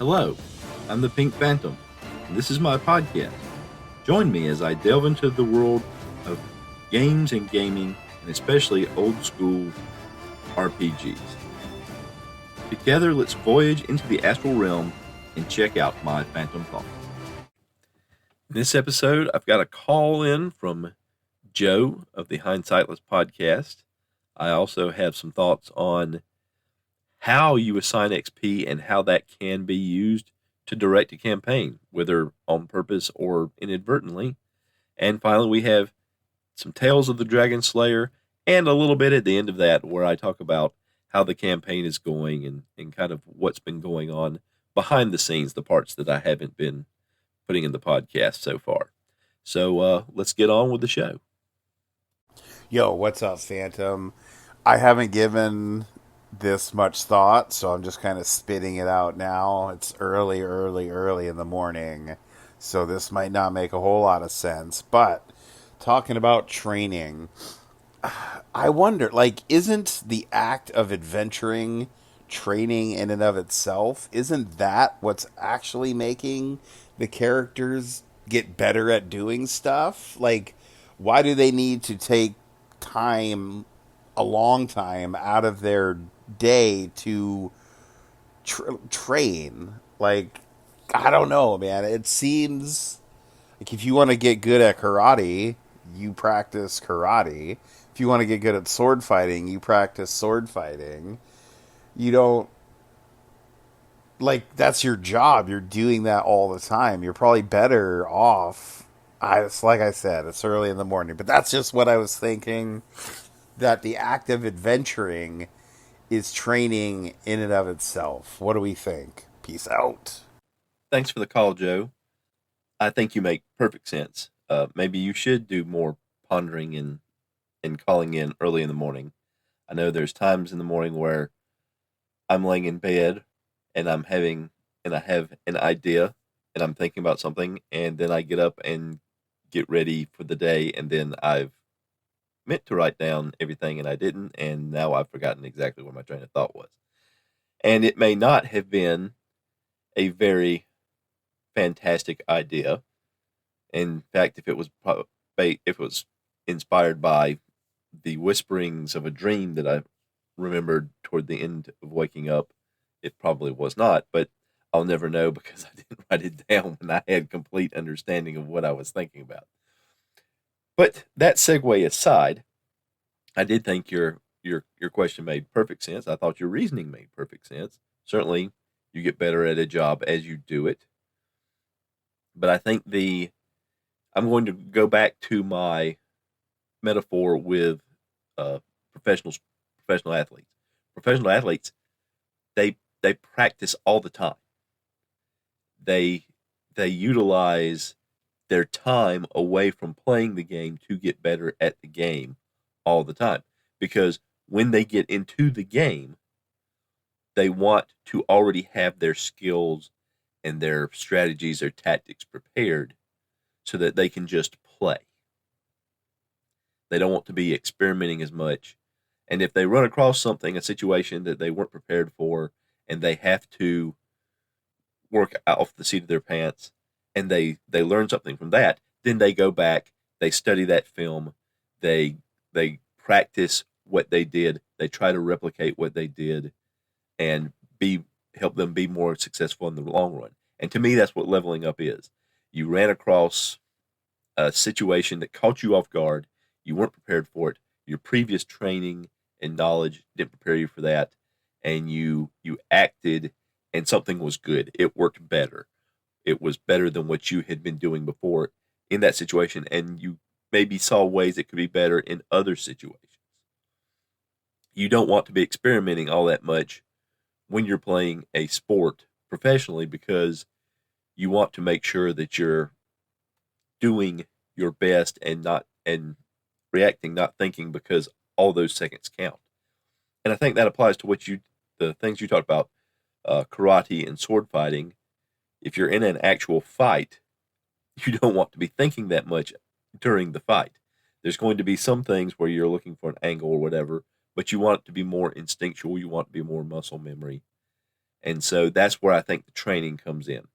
Hello, I'm the Pink Phantom, and this is my podcast. Join me as I delve into the world of games and gaming, and especially old school RPGs. Together, let's voyage into the astral realm and check out my phantom thoughts. In this episode, I've got a call in from Joe of the Hindsightless podcast. I also have some thoughts on how you assign XP and how that can be used to direct a campaign, whether on purpose or inadvertently. And finally, we have some Tales of the Dragon Slayer and a little bit at the end of that where I talk about how the campaign is going and kind of what's been going on behind the scenes, the parts that I haven't been putting in the podcast so far. So let's get on with the show. Yo, what's up, Phantom? I haven't given this much thought, so I'm just kind of spitting it out now. It's early in the morning, so this might not make a whole lot of sense. But talking about training, I wonder, isn't the act of adventuring training in and of itself? Isn't that what's actually making the characters get better at doing stuff? Why do they need to take time, a long time, out of their day to train? I don't know, man. It seems like if you want to get good at karate, you practice karate. If you want to get good at sword fighting, you practice sword fighting. You don't, that's your job. You're doing that all the time. You're probably better off. It's like I said, it's early in the morning, but that's just what I was thinking. That the act of adventuring is training in and of itself. What do we think? Peace out. Thanks for the call, Joe. I think you make perfect sense. Maybe you should do more pondering and calling in early in the morning. I know there's times in the morning where I'm laying in bed and I have an idea and I'm thinking about something, and then I get up and get ready for the day, and then I've meant to write down everything and I didn't, and now I've forgotten exactly where my train of thought was. And it may not have been a very fantastic idea. In fact, if it was inspired by the whisperings of a dream that I remembered toward the end of waking up, it probably was not, but I'll never know because I didn't write it down when I had complete understanding of what I was thinking about. But that segue aside, I did think your question made perfect sense. I thought your reasoning made perfect sense. Certainly, you get better at a job as you do it. But I think I'm going to go back to my metaphor with uh, professional professional athletes. Professional athletes, they practice all the time. They they utilize their time away from playing the game to get better at the game all the time. Because when they get into the game, they want to already have their skills and their strategies or tactics prepared so that they can just play. They don't want to be experimenting as much. And if they run across something, a situation that they weren't prepared for, and they have to work off the seat of their pants, and they learn something from that, then they go back, they study that film, they practice what they did, they try to replicate what they did, and be help them be more successful in the long run. And to me, that's what leveling up is. You ran across a situation that caught you off guard, you weren't prepared for it, your previous training and knowledge didn't prepare you for that, and you acted, and something was good. It worked better. It was better than what you had been doing before in that situation, and you maybe saw ways it could be better in other situations. You don't want to be experimenting all that much when you're playing a sport professionally, because you want to make sure that you're doing your best and reacting, not thinking, because all those seconds count. And I think that applies to the things you talked about, karate and sword fighting. If you're in an actual fight, you don't want to be thinking that much during the fight. There's going to be some things where you're looking for an angle or whatever, but you want it to be more instinctual. You want it to be more muscle memory. And so that's where I think the training comes in.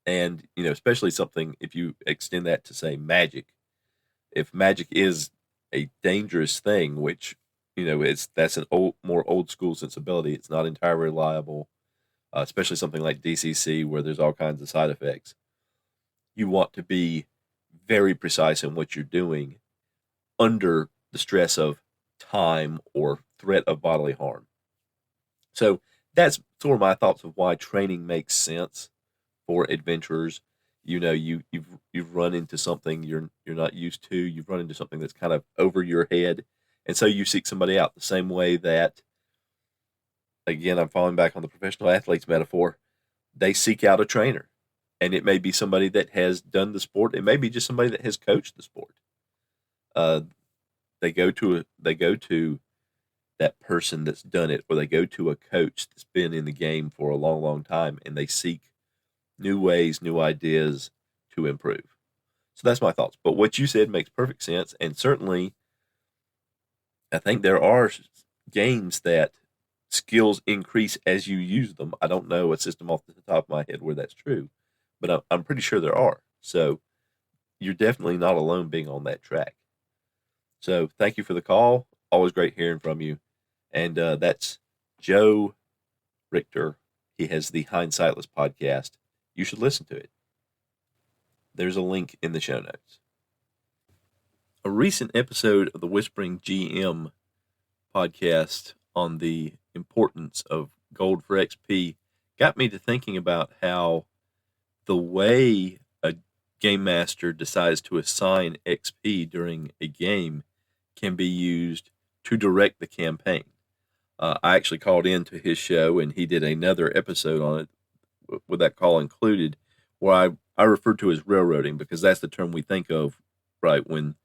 And, especially something, if you extend that to say magic, if magic is a dangerous thing, which, that's an more old school sensibility, it's not entirely reliable, especially something like DCC where there's all kinds of side effects. You want to be very precise in what you're doing under the stress of time or threat of bodily harm. So that's sort of my thoughts of why training makes sense for adventurers. You've run into something you're not used to. You've run into something that's kind of over your head, and so you seek somebody out the same way that, again, I'm falling back on the professional athletes metaphor. They seek out a trainer, and it may be somebody that has done the sport. It may be just somebody that has coached the sport. Uh, they go to that person that's done it, or they go to a coach that's been in the game for a long, long time, and they seek new ways, new ideas to improve. So that's my thoughts. But what you said makes perfect sense, and certainly, I think there are games that skills increase as you use them. I don't know a system off the top of my head where that's true, but I'm pretty sure there are. So you're definitely not alone being on that track. So thank you for the call. Always great hearing from you. And that's Joe Richter. He has the Hindsightless podcast. You should listen to it. There's a link in the show notes. A recent episode of the Whispering GM podcast on the importance of gold for XP got me to thinking about how the way a game master decides to assign XP during a game can be used to direct the campaign. I actually called into his show, and he did another episode on it with that call included, where I refer to as railroading, because that's the term we think of, right, when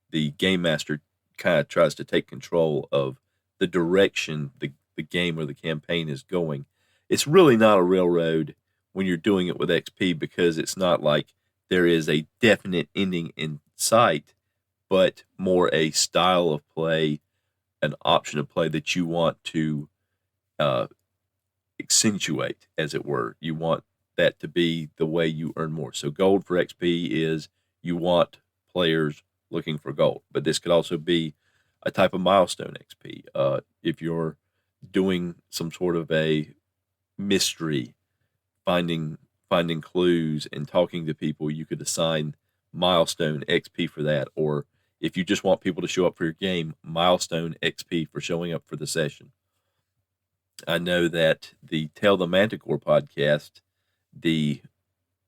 the game master kind of tries to take control of the direction the game or the campaign is going. It's really not a railroad when you're doing it with XP, because it's not like there is a definite ending in sight, but more a style of play, an option of play that you want to uh, accentuate, as it were. You want that to be the way you earn more. So gold for XP is you want players looking for gold, but this could also be a type of milestone XP. If you're doing some sort of a mystery, finding clues and talking to people, you could assign milestone XP for that. Or if you just want people to show up for your game, milestone XP for showing up for the session. I know that the Tell the Manticore podcast, the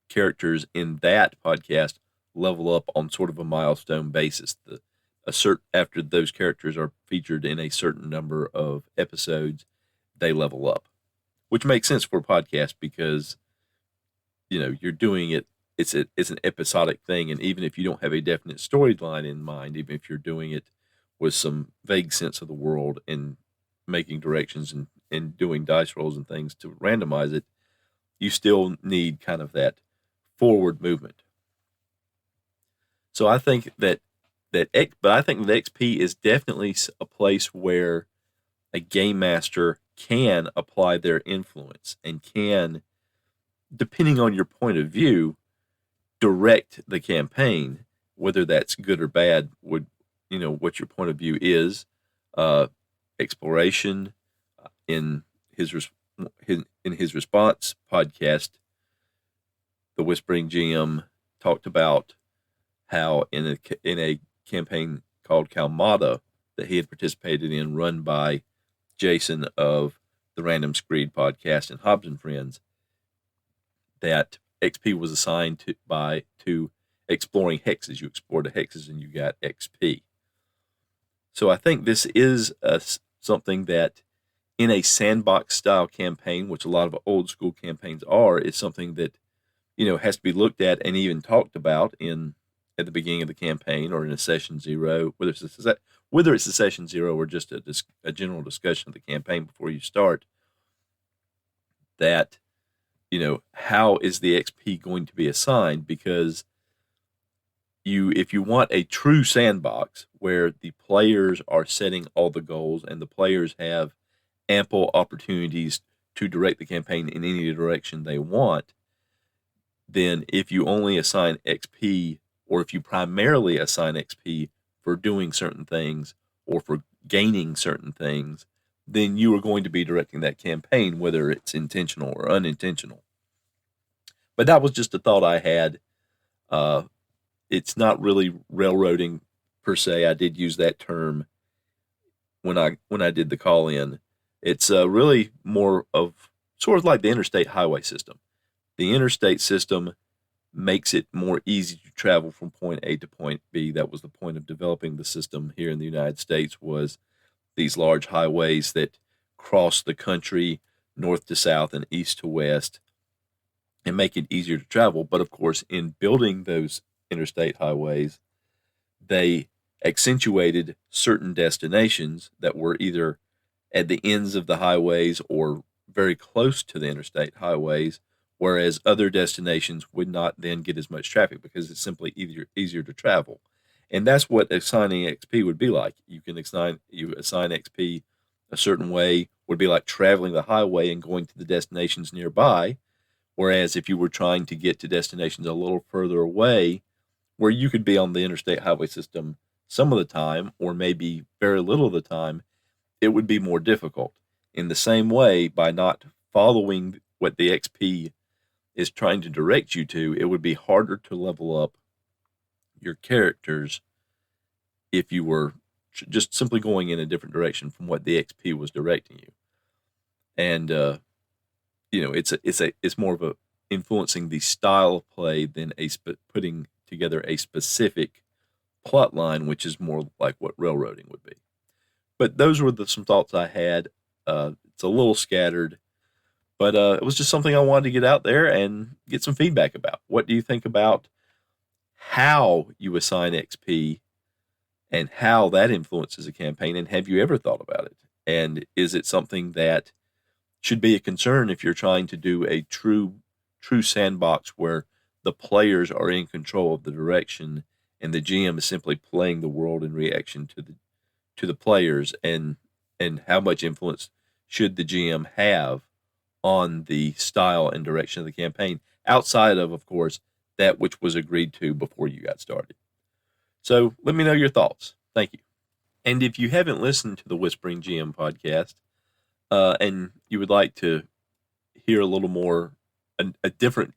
characters in that podcast level up on sort of a milestone basis. After those characters are featured in a certain number of episodes, they level up, which makes sense for a podcast because you're doing it. It's an episodic thing, and even if you don't have a definite storyline in mind, even if you're doing it with some vague sense of the world and making directions and doing dice rolls and things to randomize it, you still need kind of that forward movement. So I think but I think that XP is definitely a place where a game master can apply their influence and can, depending on your point of view, direct the campaign, whether that's good or bad, what your point of view is. Exploration in his response podcast, the Whispering GM talked about how in a campaign called Kalmata that he had participated in, run by Jason of the Random Screed podcast and Hobbs and Friends, that XP was assigned to exploring hexes. You explored the hexes and you got XP. So I think this is something that, in a sandbox style campaign, which a lot of old school campaigns are, is something that has to be looked at and even talked about at the beginning of the campaign or in a session zero, whether it's a session zero or just a general discussion of the campaign before you start. That how is the XP going to be assigned? Because if you want a true sandbox where the players are setting all the goals and the players have ample opportunities to direct the campaign in any direction they want, then if you only assign XP, or if you primarily assign XP for doing certain things or for gaining certain things, then you are going to be directing that campaign, whether it's intentional or unintentional. But that was just a thought I had. It's not really railroading per se. I did use that term when I did the call in. It's really more of sort of like the interstate highway system. The interstate system makes it more easy to travel from point A to point B. That was the point of developing the system here in the United States, was these large highways that cross the country north to south and east to west and make it easier to travel. But of course, in building those interstate highways, they accentuated certain destinations that were either at the ends of the highways or very close to the interstate highways, whereas other destinations would not then get as much traffic because it's simply easier to travel. And that's what assigning XP would be like. You assign XP a certain way would be like traveling the highway and going to the destinations nearby. Whereas if you were trying to get to destinations a little further away, where you could be on the interstate highway system some of the time, or maybe very little of the time, it would be more difficult. In the same way, by not following what the XP is trying to direct you to, it would be harder to level up your characters if you were just simply going in a different direction from what the XP was directing you. And it's more of a influencing the style of play than putting together a specific plot line, which is more like what railroading would be. But those were some thoughts I had. It's a little scattered, but it was just something I wanted to get out there and get some feedback about. What do you think about how you assign XP and how that influences a campaign? And have you ever thought about it? And is it something that should be a concern if you're trying to do a true sandbox where the players are in control of the direction and the GM is simply playing the world in reaction to the players, and how much influence should the GM have on the style and direction of the campaign outside of course, that which was agreed to before you got started? So let me know your thoughts. Thank you. And if you haven't listened to the Whispering GM podcast, and you would like to hear a little more, a different,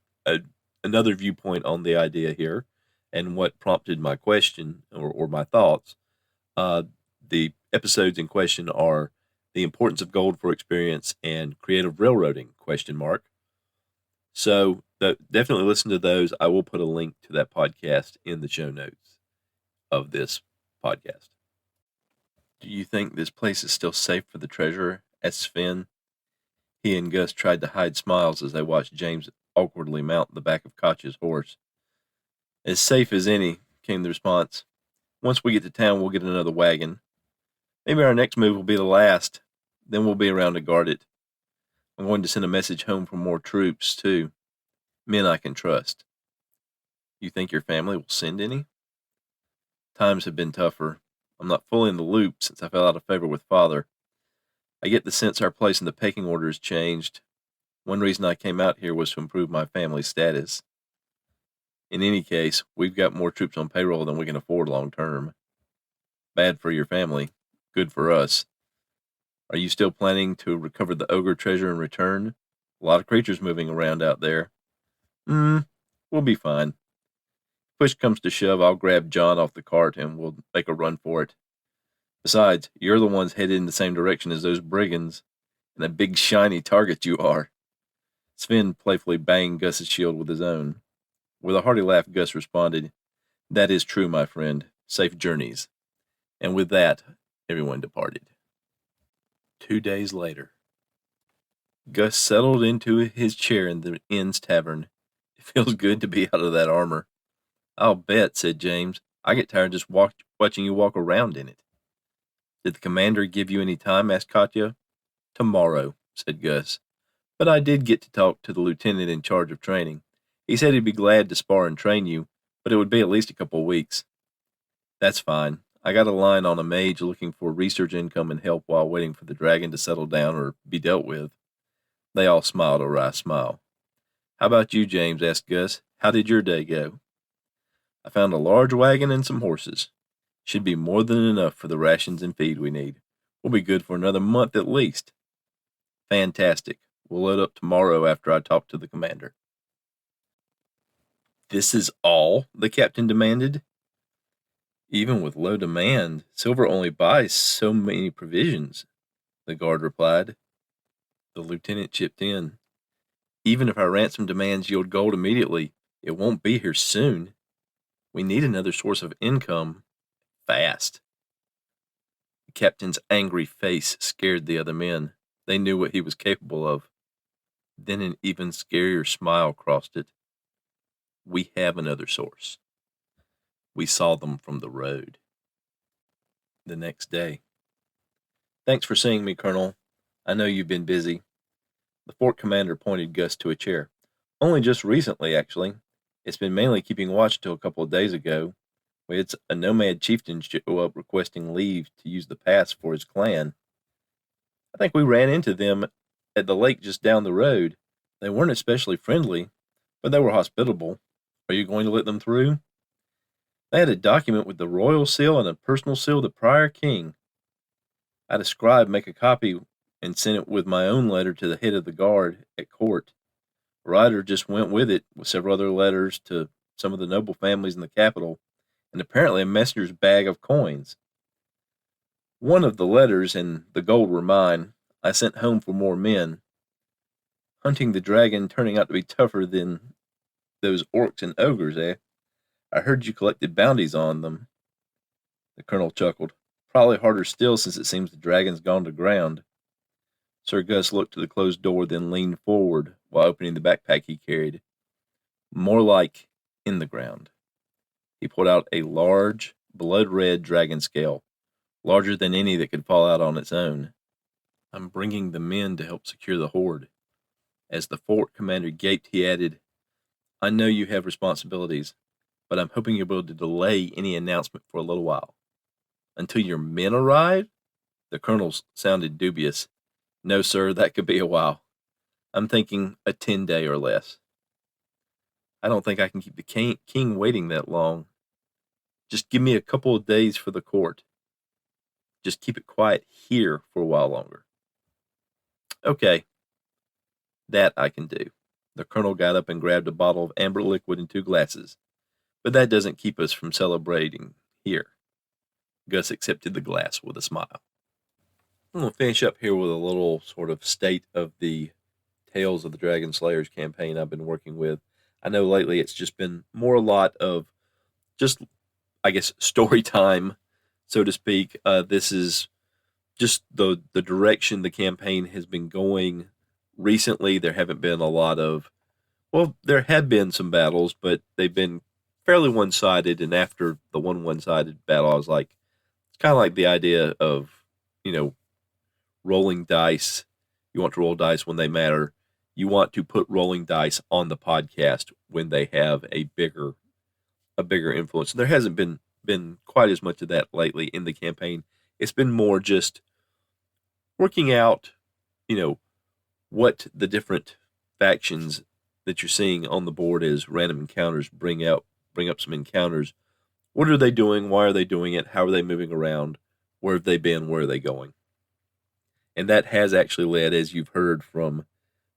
another viewpoint on the idea here and what prompted my question or my thoughts, the episodes in question are The Importance of Gold for Experience and Creative Railroading, ? So definitely listen to those. I will put a link to that podcast in the show notes of this podcast. Do you think this place is still safe for the treasurer? Asked Sven. He and Gus tried to hide smiles as they watched James awkwardly mount the back of Katya's horse. As safe as any, came the response. Once we get to town, we'll get another wagon. Maybe our next move will be the last. Then we'll be around to guard it. I'm going to send a message home for more troops, too. Men I can trust. You think your family will send any? Times have been tougher. I'm not fully in the loop since I fell out of favor with Father. I get the sense our place in the pecking order has changed. One reason I came out here was to improve my family's status. In any case, we've got more troops on payroll than we can afford long term. Bad for your family, good for us. Are you still planning to recover the ogre treasure in return? A lot of creatures moving around out there. We'll be fine. Push comes to shove, I'll grab John off the cart and we'll make a run for it. Besides, you're the ones headed in the same direction as those brigands, and a big shiny target you are. Sven playfully banged Gus's shield with his own. With a hearty laugh, Gus responded, That is true, my friend. Safe journeys. And with that, everyone departed. 2 days later. Gus settled into his chair in the inn's tavern. It feels good to be out of that armor. I'll bet, said James. I get tired just watching you walk around in it. Did the commander give you any time? Asked Katya. Tomorrow, said Gus. But I did get to talk to the lieutenant in charge of training. He said he'd be glad to spar and train you, but it would be at least a couple of weeks. That's fine. I got a line on a mage looking for research income and help while waiting for the dragon to settle down or be dealt with. They all smiled a wry smile. "How about you, James?" asked Gus. "How did your day go?" "I found a large wagon and some horses. Should be more than enough for the rations and feed we need. We'll be good for another month at least." "Fantastic. We'll load up tomorrow after I talk to the commander." "This is all?" the captain demanded. "Even with low demand, silver only buys so many provisions," the guard replied. The lieutenant chipped in. "Even if our ransom demands yield gold immediately, it won't be here soon. We need another source of income fast." The captain's angry face scared the other men. They knew what he was capable of. Then an even scarier smile crossed it. "We have another source. We saw them from the road." The next day. "Thanks for seeing me, Colonel. I know you've been busy." The fort commander pointed Gus to a chair. "Only just recently, actually. It's been mainly keeping watch till a couple of days ago. We had a nomad chieftain show up requesting leave to use the pass for his clan. I think we ran into them at the lake just down the road. They weren't especially friendly, but they were hospitable. Are you going to let them through? They had a document with the royal seal and a personal seal of the prior king. I had a scribe make a copy and sent it with my own letter to the head of the guard at court. A writer just went with it with several other letters to some of the noble families in the capital, and apparently a messenger's bag of coins. One of the letters and the gold were mine. I sent home for more men. Hunting the dragon turning out to be tougher than those orcs and ogres, eh? I heard you collected bounties on them." The colonel chuckled. "Probably harder still since it seems the dragon's gone to ground." Sir Gus looked to the closed door, then leaned forward while opening the backpack he carried. "More like in the ground." He pulled out a large, blood-red dragon scale, larger than any that could fall out on its own. "I'm bringing the men to help secure the hoard." As the fort commander gaped, he added, "I know you have responsibilities, but I'm hoping you'll be able to delay any announcement for a little while." "Until your men arrive?" The colonel sounded dubious. "No, sir, that could be a while. I'm thinking a 10-day or less." "I don't think I can keep the king waiting that long. Just give me a couple of days for the court. Just keep it quiet here for a while longer." "Okay, that I can do." The colonel got up and grabbed a bottle of amber liquid and two glasses. "But that doesn't keep us from celebrating here." Gus accepted the glass with a smile. I'm going to finish up here with a little sort of state of the Tales of the Dragon Slayers campaign I've been working with. I know lately it's just been more a lot of just, I guess, story time, so to speak. This is just the direction the campaign has been going recently. There haven't been a lot of, well, there have been some battles, but they've been fairly one-sided. And after the one-sided battle, I was like, it's kind of like the idea of, you know, rolling dice. You want to roll dice when they matter. You want to put rolling dice on the podcast when they have a bigger influence. There hasn't been quite as much of that lately in the campaign. It's been more just working out, you know, what the different factions that you're seeing on the board as random encounters bring up some encounters. What are they doing? Why are they doing it? How are they moving around? Where have they been? Where are they going? And that has actually led, as you've heard from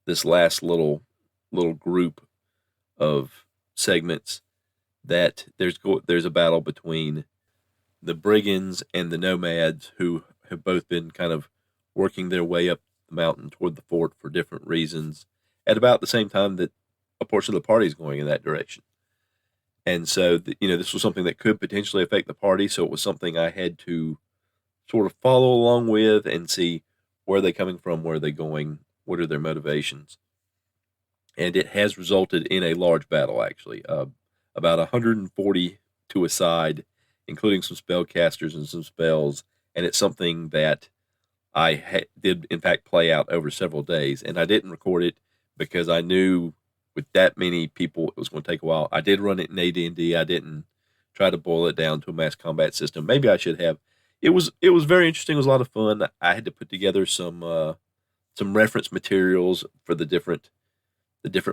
this last little group of segments, that there's a battle between the brigands and the nomads who have both been kind of working their way up the mountain toward the fort for different reasons at about the same time that a portion of the party is going in that direction. And so, this was something that could potentially affect the party. So it was something I had to sort of follow along with and see where are they coming from, where are they going, what are their motivations. And it has resulted in a large battle, actually. About 140 to a side, including some spellcasters and some spells. And it's something that I did, in fact, play out over several days. And I didn't record it because I knew with that many people, it was going to take a while. I did run it in AD&D. I didn't try to boil it down to a mass combat system. Maybe I should have. It was very interesting. It was a lot of fun. I had to put together some some reference materials for the different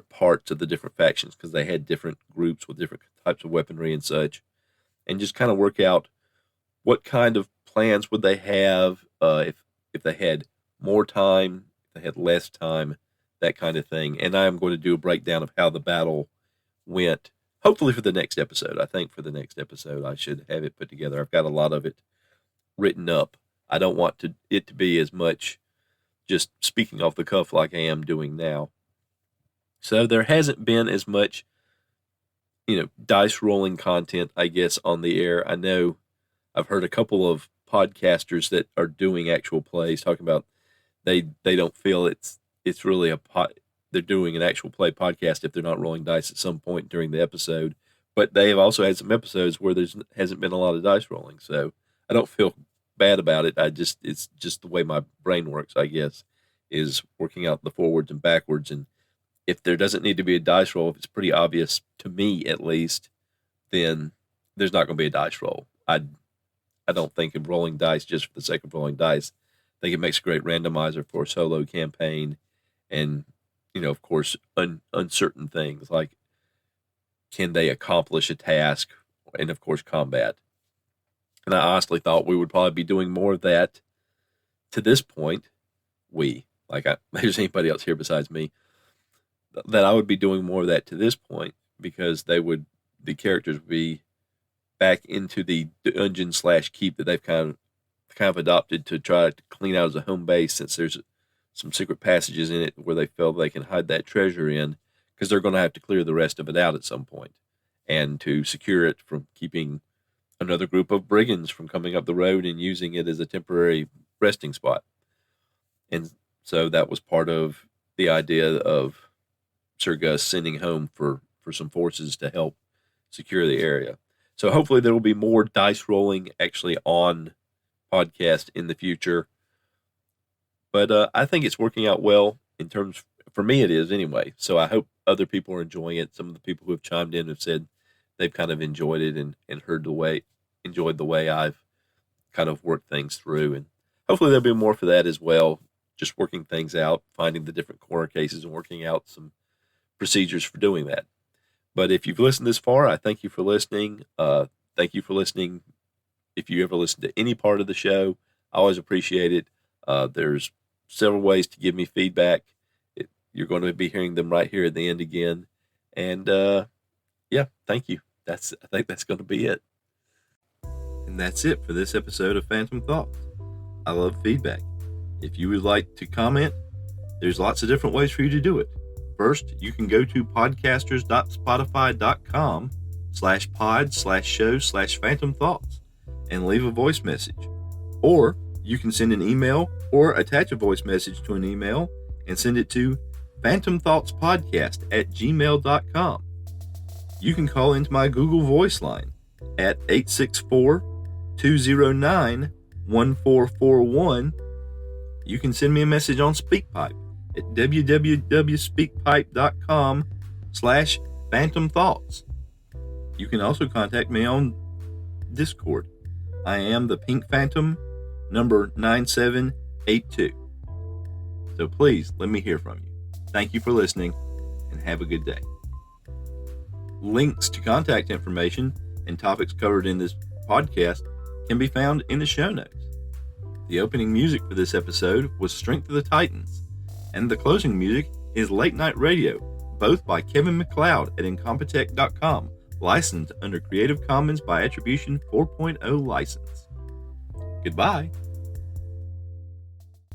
parts of the different factions, because they had different groups with different types of weaponry and such, and just kind of work out what kind of plans would they have, if they had more time, if they had less time, that kind of thing. And I am going to do a breakdown of how the battle went, hopefully for the next episode. I think for the next episode I should have it put together. I've got a lot of it written up. I don't want it to be as much just speaking off the cuff like I am doing now. So there hasn't been as much, dice rolling content, I guess, on the air. I know I've heard a couple of podcasters that are doing actual plays talking about they don't feel it's really they're doing an actual play podcast if they're not rolling dice at some point during the episode. But they have also had some episodes where hasn't been a lot of dice rolling, so I don't feel bad about it. It's just the way my brain works, I guess, is working out the forwards and backwards. And if there doesn't need to be a dice roll, if it's pretty obvious to me at least, then there's not going to be a dice roll. I don't think of rolling dice just for the sake of rolling dice. I think it makes a great randomizer for a solo campaign, and of course, uncertain things like, can they accomplish a task, and of course combat. And I honestly thought we would probably be doing more of that to this point. There's anybody else here besides me, that I would be doing more of that to this point, because the characters would be back into the dungeon / keep that they've kind of adopted to try to clean out as a home base, since there's some secret passages in it where they feel they can hide that treasure in, because they're going to have to clear the rest of it out at some point, and to secure it from keeping another group of brigands from coming up the road and using it as a temporary resting spot. And so that was part of the idea of Sir Gus sending home for some forces to help secure the area. So hopefully there will be more dice rolling actually on podcast in the future. But I think it's working out well for me it is anyway. So I hope other people are enjoying it. Some of the people who have chimed in have said they've kind of enjoyed it and enjoyed the way I've kind of worked things through. And hopefully there'll be more for that as well. Just working things out, finding the different corner cases and working out some procedures for doing that. But if you've listened this far, I thank you for listening. Thank you for listening. If you ever listen to any part of the show, I always appreciate it. There's several ways to give me feedback. You're going to be hearing them right here at the end again. And thank you. I think that's going to be it. And that's it for this episode of Phantom Thoughts. I love feedback. If you would like to comment, there's lots of different ways for you to do it. First, you can go to podcasters.spotify.com/pod/show/Phantom Thoughts and leave a voice message. Or you can send an email or attach a voice message to an email and send it to phantomthoughtspodcast@gmail.com. You can call into my Google Voice line at 864-209-1441. You can send me a message on SpeakPipe at www.speakpipe.com/Phantom Thoughts. You can also contact me on Discord. I am the Pink Phantom number 9782. So please let me hear from you. Thank you for listening and have a good day. Links to contact information and topics covered in this podcast can be found in the show notes. The opening music for this episode was Strength of the Titans, and the closing music is Late Night Radio, both by Kevin MacLeod at Incompetech.com, licensed under Creative Commons by Attribution 4.0 license. Goodbye.